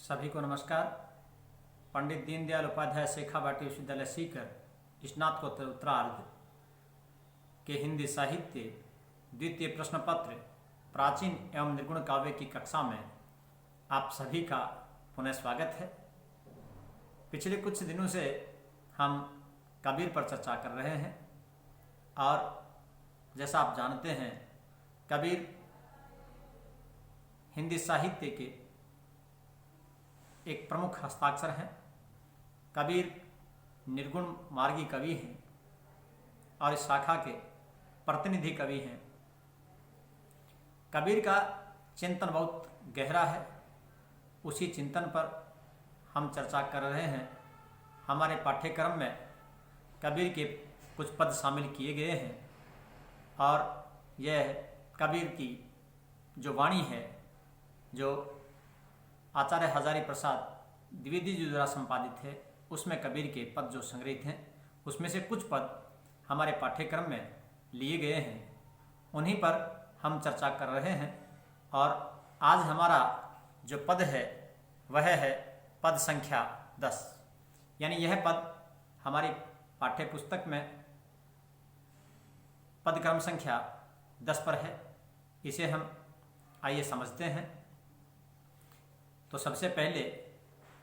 सभी को नमस्कार। पंडित दीनदयाल उपाध्याय शेखावाटी विश्वविद्यालय सीकर स्नातकोत्तर उत्तरार्ध के हिंदी साहित्य द्वितीय प्रश्न पत्र प्राचीन एवं निर्गुण काव्य की कक्षा में आप सभी का पुनः स्वागत है। पिछले कुछ दिनों से हम कबीर पर चर्चा कर रहे हैं और जैसा आप जानते हैं कबीर हिंदी साहित्य के एक प्रमुख हस्ताक्षर हैं। कबीर निर्गुण मार्गी कवि हैं और इस शाखा के प्रतिनिधि कवि हैं। कबीर का चिंतन बहुत गहरा है, उसी चिंतन पर हम चर्चा कर रहे हैं। हमारे पाठ्यक्रम में कबीर के कुछ पद शामिल किए गए हैं और यह कबीर की जो वाणी है, जो आचार्य हजारी प्रसाद द्विवेदी जी द्वारा संपादित है, उसमें कबीर के पद जो संग्रहित हैं उसमें से कुछ पद हमारे पाठ्यक्रम में लिए गए हैं, उन्हीं पर हम चर्चा कर रहे हैं। और आज हमारा जो पद है वह है पद संख्या 10, यानी यह पद हमारी पाठ्य पुस्तक में पद क्रम संख्या 10 पर है। इसे हम आइए समझते हैं। तो सबसे पहले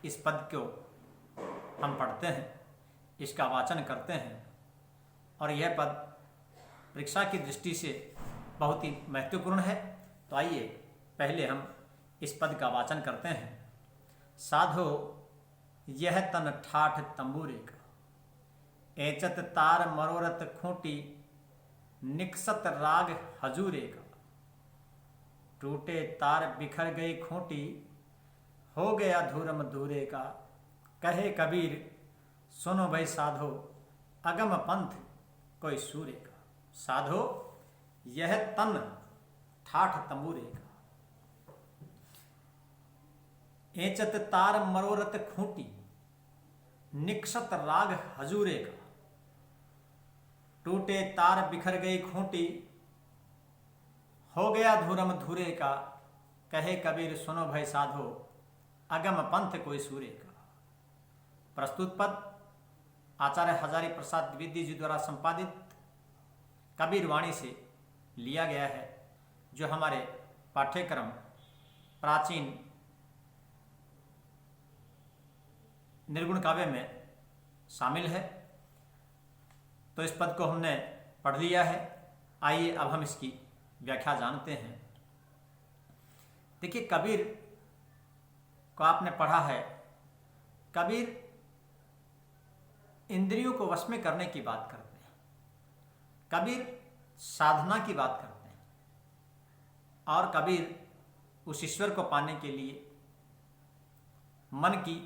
इस पद को हम पढ़ते हैं, इसका वाचन करते हैं और यह पद परीक्षा की दृष्टि से बहुत ही महत्वपूर्ण है। तो आइए पहले हम इस पद का वाचन करते हैं। साधो यह तन ठाठ तंबूरे का, एचत तार मरोरत खूंटी, निकसत राग हजूरे का, टूटे तार बिखर गई खूंटी, हो गया धूरम धूरे का, कहे कबीर सुनो भाई साधो, अगम पंथ कोई सूरे का। साधो यह तन ठाठ तंबूरे का, एचत तार मरोरत खूंटी, निकसत राग हजूरे का, टूटे तार बिखर गई खूंटी, हो गया धूरम धूरे का, कहे कबीर सुनो भाई साधो, अगम पंथ कोई सूरे का। प्रस्तुत पद आचार्य हजारी प्रसाद द्विवेदी जी द्वारा संपादित कबीर वाणी से लिया गया है, जो हमारे पाठ्यक्रम प्राचीन निर्गुण काव्य में शामिल है। तो इस पद को हमने पढ़ लिया है। आइए अब हम इसकी व्याख्या जानते हैं। देखिए, कबीर को आपने पढ़ा है। कबीर इंद्रियों को वश में करने की बात करते हैं, कबीर साधना की बात करते हैं और कबीर उस ईश्वर को पाने के लिए मन की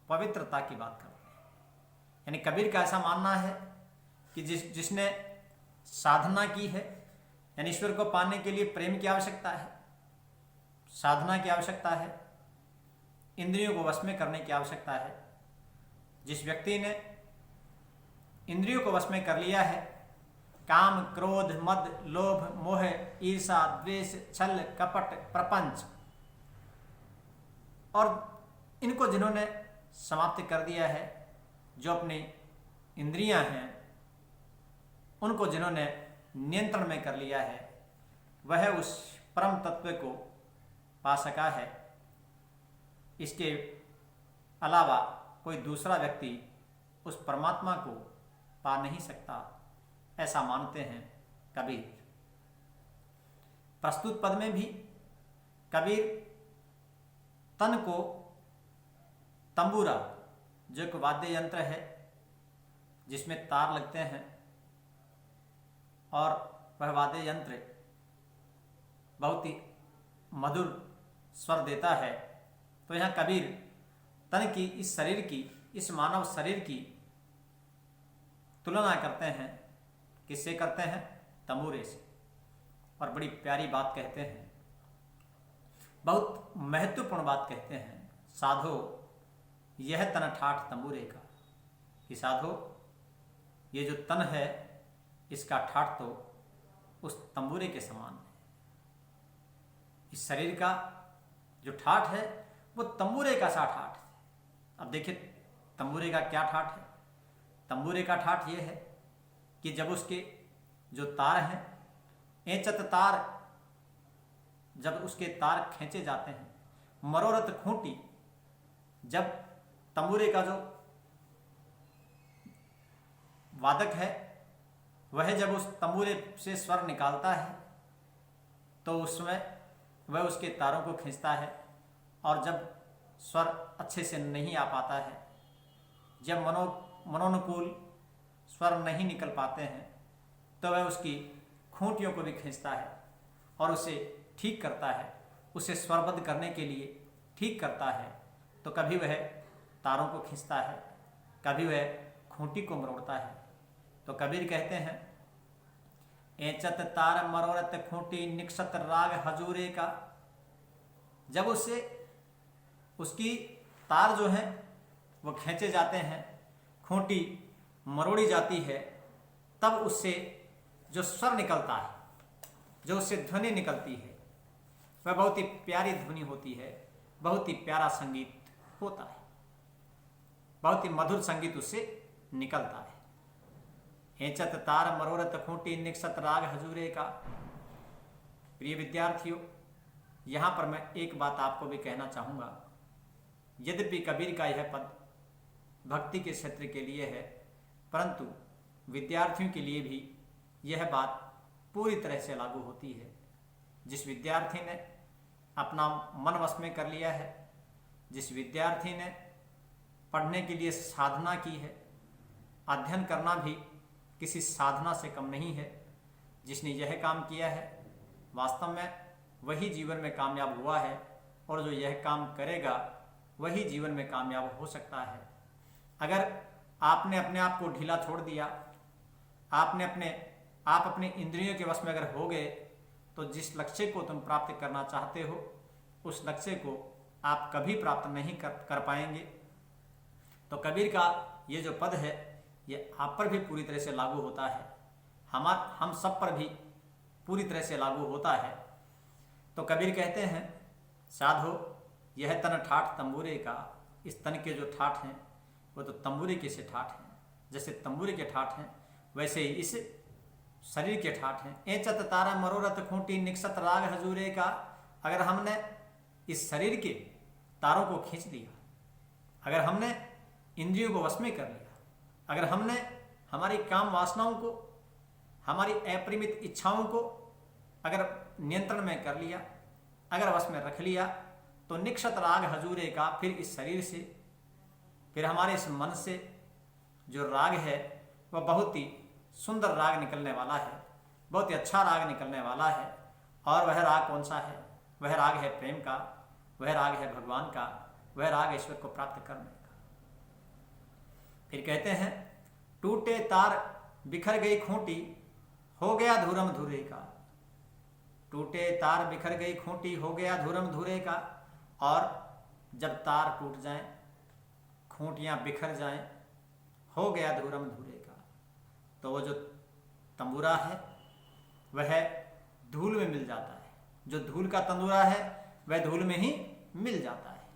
पवित्रता की बात करते हैं। यानी कबीर का ऐसा मानना है कि जिसने साधना की है, यानी ईश्वर को पाने के लिए प्रेम की आवश्यकता है, साधना की आवश्यकता है, इंद्रियों को वश में करने की आवश्यकता है। जिस व्यक्ति ने इंद्रियों को वश में कर लिया है, काम, क्रोध, मद, लोभ, मोह, ईर्षा, द्वेष, छल, कपट, प्रपंच, और इनको जिन्होंने समाप्त कर दिया है, जो अपनी इंद्रियां हैं उनको जिन्होंने नियंत्रण में कर लिया है, वह उस परम तत्व को पा सका है। इसके अलावा कोई दूसरा व्यक्ति उस परमात्मा को पा नहीं सकता, ऐसा मानते हैं कबीर। प्रस्तुत पद में भी कबीर तन को तंबूरा, जो एक वाद्य यंत्र है जिसमें तार लगते हैं और वह वाद्य यंत्र बहुत ही मधुर स्वर देता है, तो यहाँ कबीर तन की, इस शरीर की, इस मानव शरीर की तुलना करते हैं। किससे करते हैं? तंबूरे से। और बड़ी प्यारी बात कहते हैं, बहुत महत्वपूर्ण बात कहते हैं। साधो यह तन ठाठ तंबूरे का, कि साधो ये जो तन है इसका ठाठ तो उस तंबूरे के समान है। इस शरीर का जो ठाठ है वो तंबूरे का सा ठाठ है। अब देखिए तंबूरे का क्या ठाठ है। तंबूरे का ठाठ ये है कि जब उसके जो तार हैं, एंचत तार, जब उसके तार खींचे जाते हैं, मरोरत खूंटी, जब तंबूरे का जो वादक है वह जब उस तंबूरे से स्वर निकालता है तो उसमें वह उसके तारों को खींचता है, और जब स्वर अच्छे से नहीं आ पाता है, जब मनोनुकूल स्वर नहीं निकल पाते हैं, तो वह उसकी खूंटियों को भी खींचता है और उसे ठीक करता है, उसे स्वरबद्ध करने के लिए ठीक करता है। तो कभी वह तारों को खींचता है, कभी वह खूंटी को मरोड़ता है। तो कबीर कहते हैं, एंचत तार मरोड़त खूंटी निक्षत राग हजूरे का। जब उससे उसकी तार जो हैं वो खींचे जाते हैं, खूंटी मरोड़ी जाती है, तब उससे जो स्वर निकलता है, जो उससे ध्वनि निकलती है, वह बहुत ही प्यारी ध्वनि होती है, बहुत ही प्यारा संगीत होता है, बहुत ही मधुर संगीत उससे निकलता है। एंचत तार मरोरत खूंटी निक्षत राग हजूरे का। प्रिय विद्यार्थियों, यहाँ पर मैं एक बात आपको भी कहना चाहूँगा। यद्यपि कबीर का यह पद भक्ति के क्षेत्र के लिए है, परंतु विद्यार्थियों के लिए भी यह बात पूरी तरह से लागू होती है। जिस विद्यार्थी ने अपना मन वश में कर लिया है, जिस विद्यार्थी ने पढ़ने के लिए साधना की है, अध्ययन करना भी किसी साधना से कम नहीं है, जिसने यह काम किया है, वास्तव में वही जीवन में कामयाब हुआ है, और जो यह काम करेगा वही जीवन में कामयाब हो सकता है। अगर आपने अपने आप को ढीला छोड़ दिया, आप अपने इंद्रियों के वश में अगर हो गए, तो जिस लक्ष्य को तुम प्राप्त करना चाहते हो उस लक्ष्य को आप कभी प्राप्त नहीं कर पाएंगे। तो कबीर का ये जो पद है ये आप पर भी पूरी तरह से लागू होता है, हम सब पर भी पूरी तरह से लागू होता है। तो कबीर कहते हैं, साधो यह तन ठाठ तंबूरे का। इस तन के जो ठाठ हैं वो तो तंबूरे के से ठाठ हैं। जैसे तंबूरे के ठाठ हैं वैसे ही इस शरीर के ठाठ हैं। एंचत तारा मरोरत खूंटी निक्षत राग हजूरे का। अगर हमने इस शरीर के तारों को खींच लिया, अगर हमने इंद्रियों को वश में कर लिया, अगर हमने हमारी काम वासनाओं को, हमारी अपरिमित इच्छाओं को अगर नियंत्रण में कर लिया, अगर वश में रख लिया, तो निक्षत राग हजूरे का, फिर इस शरीर से, फिर हमारे इस मन से जो राग है वह बहुत ही सुंदर राग निकलने वाला है, बहुत ही अच्छा राग निकलने वाला है। और वह राग कौन सा है? वह राग है प्रेम का, वह राग है भगवान का, वह राग ईश्वर को प्राप्त करने का। फिर कहते हैं, टूटे तार बिखर गई खूंटी हो गया धूरम धूरे का। टूटे तार बिखर गई खूंटी हो गया धूरम धूरे का। और जब तार टूट जाएं, खूंटियां बिखर जाएं, हो गया धूरम धूरे का, तो वो जो तंबूरा है वह धूल में मिल जाता है। जो धूल का तंदूरा है वह धूल में ही मिल जाता है।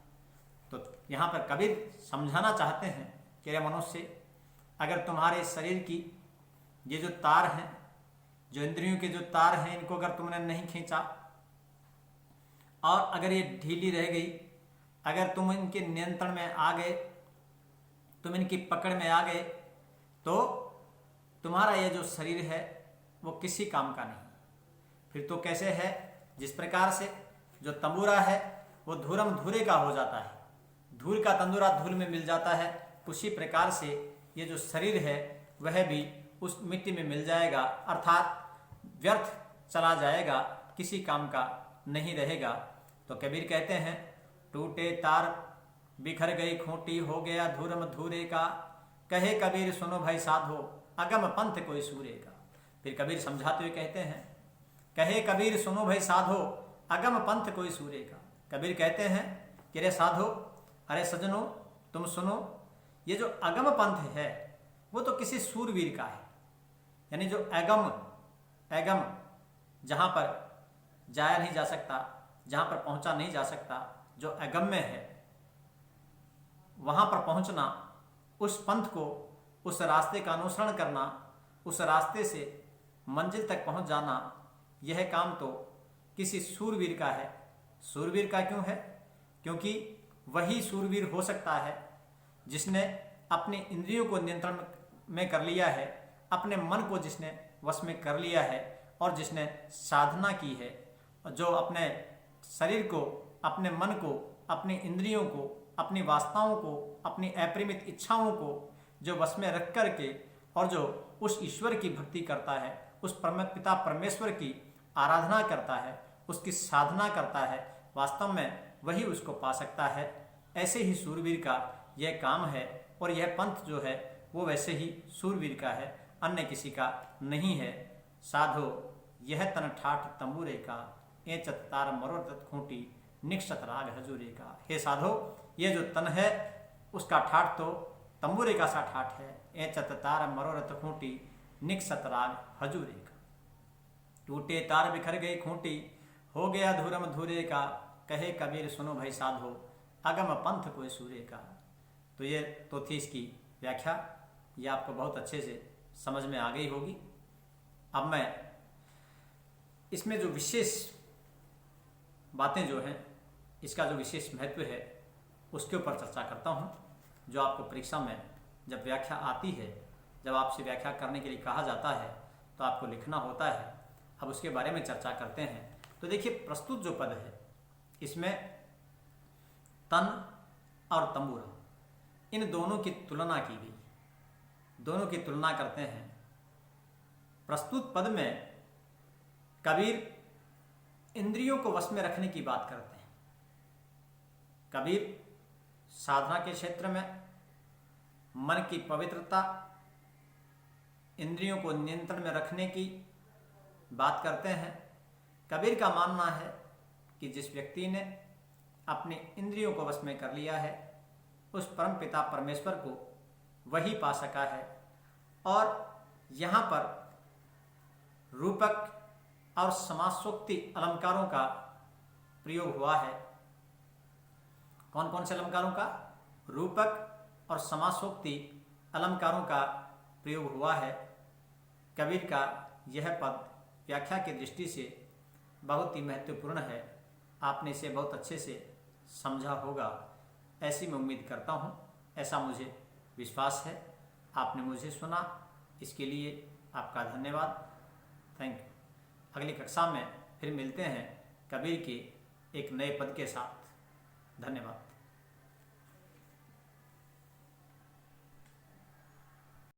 तो यहाँ पर कबीर समझाना चाहते हैं कि रे मनुष्य, अगर तुम्हारे शरीर की ये जो तार हैं, जो इंद्रियों के जो तार हैं, इनको अगर तुमने नहीं खींचा और अगर ये ढीली रह गई, अगर तुम इनके नियंत्रण में आ गए, तुम इनकी पकड़ में आ गए, तो तुम्हारा ये जो शरीर है वो किसी काम का नहीं। फिर तो कैसे है? जिस प्रकार से जो तंबूरा है वो धूरम धूरे का हो जाता है, धूल का तंदूरा धूल में मिल जाता है, उसी प्रकार से ये जो शरीर है वह भी उस मिट्टी में मिल जाएगा, अर्थात व्यर्थ चला जाएगा, किसी काम का नहीं रहेगा। तो कबीर कहते हैं, टूटे तार बिखर गई खूंटी हो गया धूरम धूरे का। कहे कबीर सुनो भाई साधो अगम पंथ कोई सूरे का। फिर कबीर समझाते हुए कहते हैं, कहे कबीर सुनो भाई साधो अगम पंथ कोई सूरे का। कबीर कहते हैं कि रे साधो, अरे सजनो तुम सुनो, ये जो अगम पंथ है वो तो किसी सूरवीर का है। यानी जो अगम जहाँ पर जाया नहीं जा सकता, जहाँ पर पहुँचा नहीं जा सकता, जो अगम्य है, वहाँ पर पहुँचना, उस पंथ को, उस रास्ते का अनुसरण करना, उस रास्ते से मंजिल तक पहुँच जाना, यह काम तो किसी सूरवीर का है। सूरवीर का क्यों है? क्योंकि वही सूरवीर हो सकता है जिसने अपने इंद्रियों को नियंत्रण में कर लिया है, अपने मन को जिसने वश में कर लिया है और जिसने साधना की है, जो अपने शरीर को, अपने मन को, अपनी इंद्रियों को, अपनी वासनाओं को, अपनी अपरिमित इच्छाओं को जो वश में रख कर के और जो उस ईश्वर की भक्ति करता है, उस पिता परमेश्वर की आराधना करता है, उसकी साधना करता है, वास्तव में वही उसको पा सकता है। ऐसे ही सूरवीर का यह काम है और यह पंथ जो है वो वैसे ही सूरवीर का है, अन्य किसी का नहीं है। साधो यह तन ठाठ तंबूरे का, एचत तार मरोरत खूंटी निक्षत राग हजूरे का। हे साधो, ये जो तन है उसका ठाठ तो तंबूरे का सा ठाठ है, एचत तार मरोरत खूंटी निक्षत राग हजूरे का। टूटे तार बिखर गई खूंटी, हो गया धूरम धूरे का, कहे कबीर सुनो भाई साधो, अगम पंथ कोई सूरे का। तो ये तो थी इसकी व्याख्या, ये आपको बहुत अच्छे से समझ में आ गई होगी। अब मैं इसमें जो विशेष बातें जो हैं, इसका जो विशेष महत्व है उसके ऊपर चर्चा करता हूँ, जो आपको परीक्षा में जब व्याख्या आती है, जब आपसे व्याख्या करने के लिए कहा जाता है तो आपको लिखना होता है। अब उसके बारे में चर्चा करते हैं। तो देखिए, प्रस्तुत जो पद है इसमें तन और तंबूरा, इन दोनों की तुलना की गई, दोनों की तुलना करते हैं। प्रस्तुत पद में कबीर इंद्रियों को वश में रखने की बात करते हैं। कबीर साधना के क्षेत्र में मन की पवित्रता, इंद्रियों को नियंत्रण में रखने की बात करते हैं। कबीर का मानना है कि जिस व्यक्ति ने अपने इंद्रियों को वश में कर लिया है, उस परम पिता परमेश्वर को वही पा सका है। और यहाँ पर रूपक और समासोक्ति अलंकारों का प्रयोग हुआ है। कौन कौन से अलंकारों का? रूपक और समासोक्ति अलंकारों का प्रयोग हुआ है। कबीर का यह पद व्याख्या की दृष्टि से बहुत ही महत्वपूर्ण है। आपने इसे बहुत अच्छे से समझा होगा, ऐसी मैं उम्मीद करता हूँ, ऐसा मुझे विश्वास है। आपने मुझे सुना, इसके लिए आपका धन्यवाद। Thank you. अगली कक्षा में फिर मिलते हैं कबीर के एक नए पद के साथ। धन्यवाद।